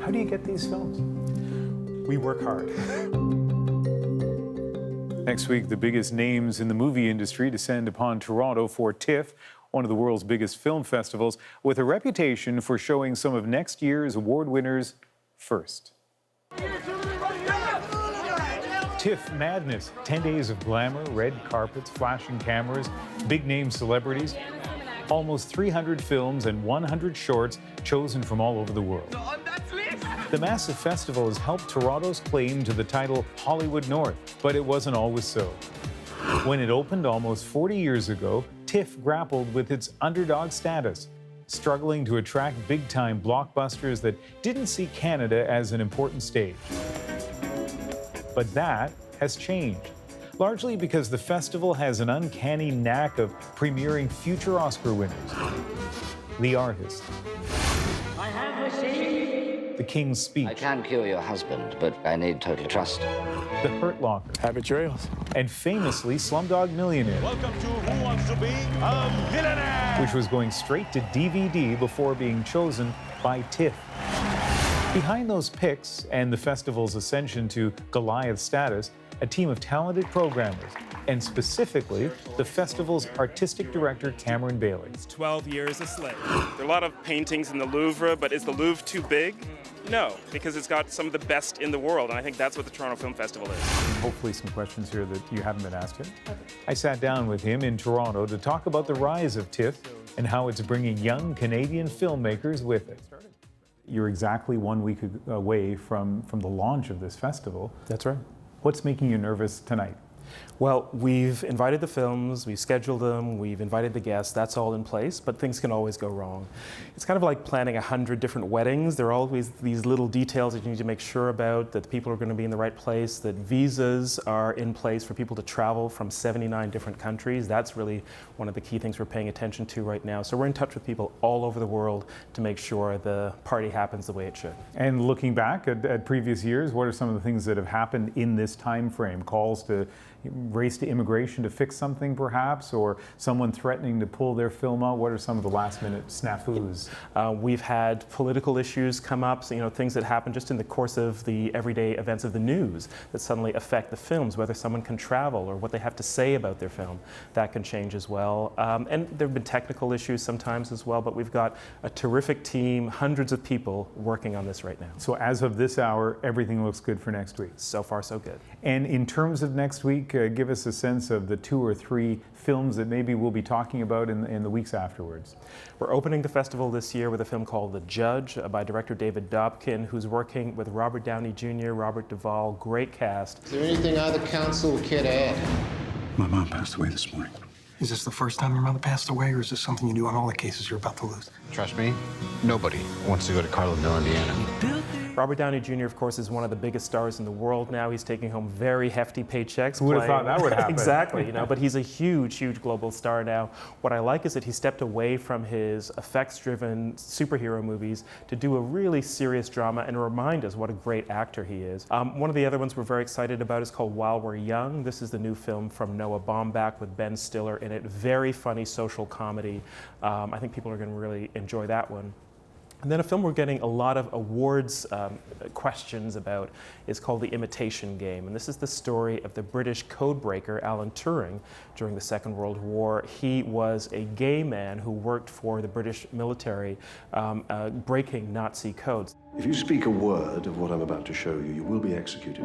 How do you get these films? We work hard. Next week, the biggest names in the movie industry descend upon Toronto for TIFF, one of the world's biggest film festivals, with a reputation for showing some of next year's award winners first. Tiff Madness, 10 days of glamour, red carpets, flashing cameras, big-name celebrities, almost 300 films and 100 shorts chosen from all over the world. The massive festival has helped Toronto's claim to the title Hollywood North, but it wasn't always so. When it opened almost 40 years ago, TIFF grappled with its underdog status, struggling to attract big-time blockbusters that didn't see Canada as an important stage. But that has changed, largely because the festival has an uncanny knack of premiering future Oscar winners. The Artist, I have received The King's Speech, I can cure your husband, but I need total trust. The Hurt Locker, Habit trails. and famously Slumdog Millionaire, Welcome to Who Wants to Be a Millionaire? which was going straight to DVD before being chosen by TIFF. Behind those picks and the festival's ascension to Goliath status, a team of talented programmers, and specifically the festival's artistic director, Cameron Bailey. 12 years a slave. There are a lot of paintings in the Louvre, but is the Louvre too big? No, because it's got some of the best in the world, and I think that's what the Toronto Film Festival is. Hopefully some questions here that you haven't been asked yet. I sat down with him in Toronto to talk about the rise of TIFF and how it's bringing young Canadian filmmakers with it. You're exactly 1 week away from the launch of this festival. That's right. What's making you nervous tonight? Well, we've invited the films, we've scheduled them, we've invited the guests, that's all in place, but things can always go wrong. It's kind of like planning 100 different weddings. There are always these little details that you need to make sure about, that the people are going to be in the right place, that visas are in place for people to travel from 79 different countries. That's really one of the key things we're paying attention to right now. So we're in touch with people all over the world to make sure the party happens the way it should. And looking back at previous years, what are some of the things that have happened in this time frame? Calls to race to immigration to fix something perhaps, or someone threatening to pull their film out? What are some of the last minute snafus? We've had political issues come up, so, things that happen just in the course of the everyday events of the news that suddenly affect the films, whether someone can travel or what they have to say about their film. That can change as well. And there have been technical issues sometimes as well, but we've got a terrific team, hundreds of people working on this right now. So as of this hour, everything looks good for next week. So far, so good. And in terms of next week, give us a sense of the 2 or 3 films that maybe we'll be talking about in the weeks afterwards. We're opening the festival this year with a film called The Judge by director David Dobkin, who's working with Robert Downey Jr., Robert Duvall, great cast. Is there anything either council would care to add? My mom passed away this morning. Is this the first time your mother passed away, or is this something you do on all the cases you're about to lose? Trust me, nobody wants to go to Carlinville, Indiana. Robert Downey Jr., of course, is one of the biggest stars in the world now. He's taking home very hefty paychecks. Who would have thought that would happen? Exactly, but he's a huge, huge global star now. What I like is that he stepped away from his effects-driven superhero movies to do a really serious drama and remind us what a great actor he is. One of the other ones we're very excited about is called While We're Young. This is the new film from Noah Baumbach with Ben Stiller in it. Very funny social comedy. I think people are going to really enjoy that one. And then a film we're getting a lot of awards questions about is called The Imitation Game. And this is the story of the British codebreaker Alan Turing during the Second World War. He was a gay man who worked for the British military breaking Nazi codes. If you speak a word of what I'm about to show you, you will be executed.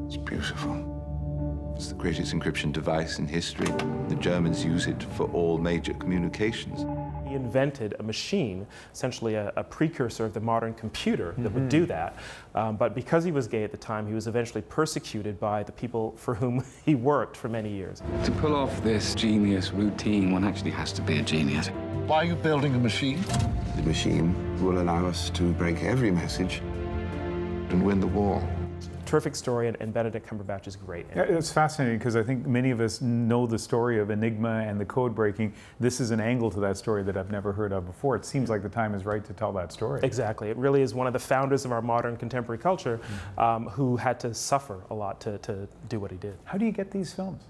It's beautiful. It's the greatest encryption device in history. The Germans use it for all major communications. He invented a machine, essentially a precursor of the modern computer that would do that. But because he was gay at the time, he was eventually persecuted by the people for whom he worked for many years. To pull off this genius routine, one actually has to be a genius. Why are you building a machine? The machine will allow us to break every message and win the war. Terrific story, and Benedict Cumberbatch is great. Yeah, it's fascinating because I think many of us know the story of Enigma and the code breaking. This is an angle to that story that I've never heard of before. It seems like the time is right to tell that story. Exactly. It really is one of the founders of our modern contemporary culture who had to suffer a lot to do what he did. How do you get these films?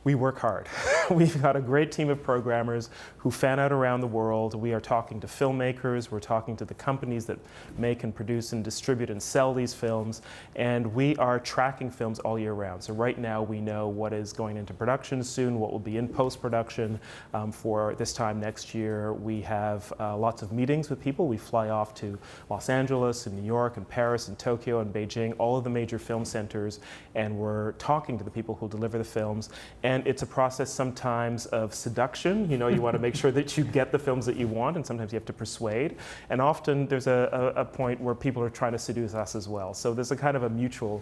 We work hard. We've got a great team of programmers who fan out around the world. We are talking to filmmakers, we're talking to the companies that make and produce and distribute and sell these films, and we are tracking films all year round. So right now we know what is going into production soon, what will be in post-production for this time next year. We have lots of meetings with people. We fly off to Los Angeles and New York and Paris and Tokyo and Beijing, all of the major film centers, and we're talking to the people who deliver the films. And it's a process sometimes of seduction. You know, you want to make sure that you get the films that you want, and sometimes you have to persuade. And often there's a point where people are trying to seduce us as well. So there's a kind of a mutual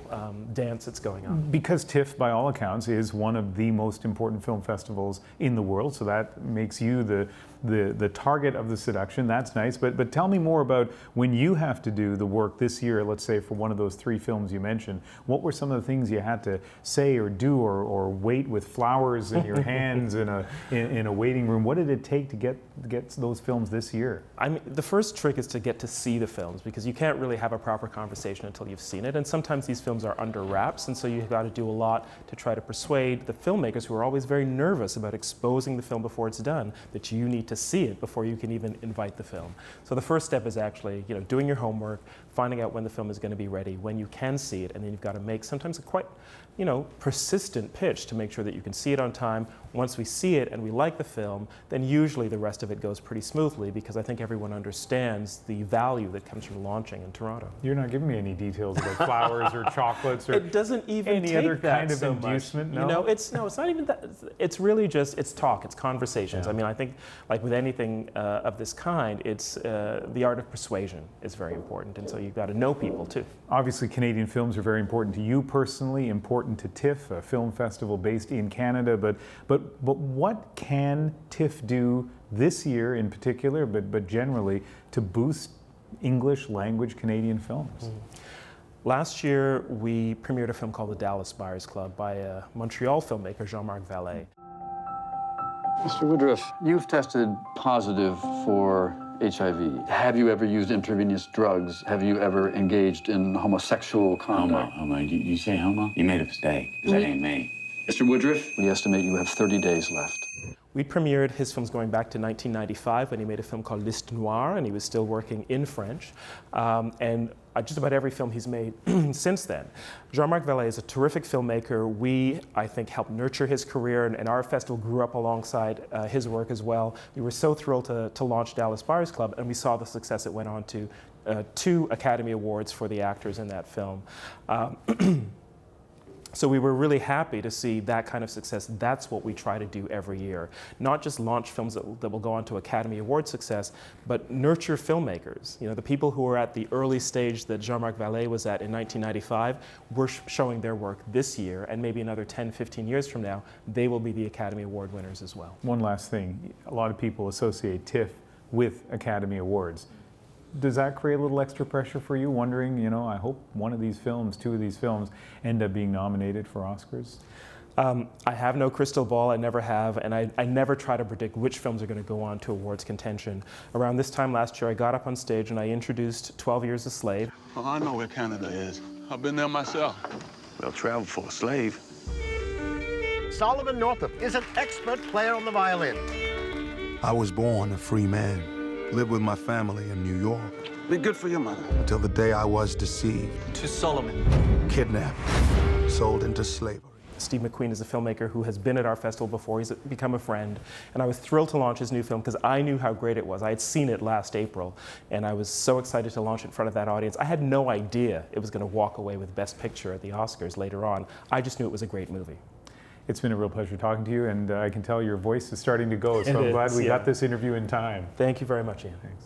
dance that's going on. Because TIFF, by all accounts, is one of the most important film festivals in the world, so that makes you the target of the seduction. That's nice. But tell me more about when you have to do the work this year, let's say for one of those 3 films you mentioned. What were some of the things you had to say or do or wait with flowers in your hands in a waiting room? What did it take to get those films this year? I mean, the first trick is to get to see the films, because you can't really have a proper conversation until you've seen it. And sometimes these films are under wraps, and so you've got to do a lot to try to persuade the filmmakers, who are always very nervous about exposing the film before it's done, that you need to see it before you can even invite the film. So the first step is actually, you know, doing your homework, finding out when the film is going to be ready, when you can see it, and then you've got to make sometimes a quite, you know, persistent pitch to make sure that you can see it on time. Once we see it and we like the film, then usually the rest of it goes pretty smoothly, because I think everyone understands the value that comes from launching in Toronto. You're not giving me any details about flowers or chocolates or it doesn't even any take other that kind of so inducement. Much. No, you know, it's not even that. It's really just talk, it's conversations. Yeah. I mean, I think like with anything of this kind, it's the art of persuasion is very important, and so you've got to know people too. Obviously, Canadian films are very important to you personally, important to TIFF, a film festival based in Canada. But what can TIFF do this year in particular, but generally, to boost English language Canadian films? Last year, we premiered a film called The Dallas Buyers Club by a Montreal filmmaker, Jean-Marc Vallée. Mr. Woodruff, you've tested positive for HIV. Have you ever used intravenous drugs? Have you ever engaged in homosexual conduct? Homo. You say homo? You made a mistake, because that ain't me. Mr. Woodruff, we estimate you have 30 days left. We premiered his films going back to 1995 when he made a film called Liste Noire, and he was still working in French. And just about every film he's made since then. Jean-Marc Vallée is a terrific filmmaker. We, I think, helped nurture his career, and our festival grew up alongside his work as well. We were so thrilled to launch Dallas Buyers Club, and we saw the success it went on to 2 Academy Awards for the actors in that film. So we were really happy to see that kind of success. That's what we try to do every year. Not just launch films that will go on to Academy Award success, but nurture filmmakers. You know, the people who are at the early stage that Jean-Marc Vallée was at in 1995, we're showing their work this year, and maybe another 10, 15 years from now, they will be the Academy Award winners as well. One last thing. A lot of people associate TIFF with Academy Awards. Does that create a little extra pressure for you, wondering, you know, I hope one of these films, 2 of these films, end up being nominated for Oscars? I have no crystal ball, I never have, and I never try to predict which films are going to go on to awards contention. Around this time last year, I got up on stage and I introduced 12 Years a Slave. Oh, I know where Canada is. I've been there myself. Well, travel for a slave. Solomon Northup is an expert player on the violin. I was born a free man. Lived with my family in New York. Be good for your mother. Until the day I was deceived. To Solomon. Kidnapped. Sold into slavery. Steve McQueen is a filmmaker who has been at our festival before. He's become a friend. And I was thrilled to launch his new film because I knew how great it was. I had seen it last April, and I was so excited to launch it in front of that audience. I had no idea it was going to walk away with Best Picture at the Oscars later on. I just knew it was a great movie. It's been a real pleasure talking to you, and I can tell your voice is starting to go, so I'm glad we got this interview in time. Thank you very much, Ian. Thanks.